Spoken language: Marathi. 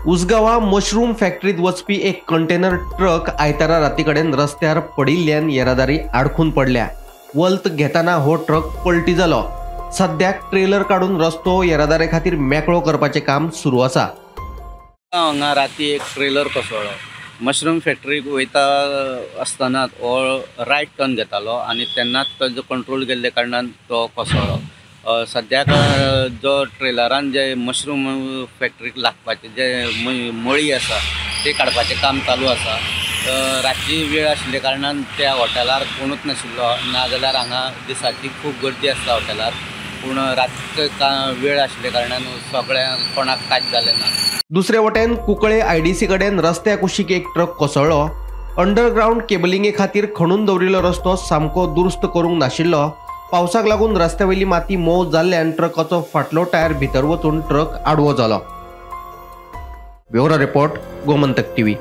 उसगावा मशरूम फॅक्टरीत वचपी एक कंटेनर ट्रक आयतारा राती कडेन रस्त्यार पडिल्ल्यान येरादारी आडखून पडल्या। वल्त घेताना हो ट्रक पलटी जालो। सद्याक ट्रेलर काढून रस्तो येरादारी खातीर मेकळो करपाचें काम सुरू आसा। हांगा राती एक ट्रेलर कोसळ्ळो। मशरूम फॅक्टरीक वयता आसतना हो रायट टर्न घेतालो आनी तेन्नाच ताजो कंट्रोल गेल्ले कारणान तो कोसळ्ळो। सद्याक जो ट्रेलरान जे मशरूम फॅक्टरीक लागपाचे जे मळी आसा ते काडपाचें काम चालू आसा। रातची वेळ आशिल्ले कारणान त्या हॉटेलार कोणूच नाशिल्लो, नाजाल्यार हांगा दिसाची खूब गर्दी आसता हॉटेलार, पूण रातचो वेळ आशिल्ले कारणान सगळ्यांक कोणाक कांयच जालें ना। दुसरे वटेन कुंकळे IDC कडेन रस्त्या कुशीक एक ट्रक कोसळ्ळो। अंडरग्राउंड केबलिंगे खातीर खणून दवरिल्लो रस्तो सामको दुरुस्त करूंक नाशिल्लो। पावसाक लागून रस्त्यावयली माती मोव जाल्ल्यान ट्रकाचो फाटलो टायर भितर वचून ट्रक आडवो जालो। Bureau report, Gomantak TV।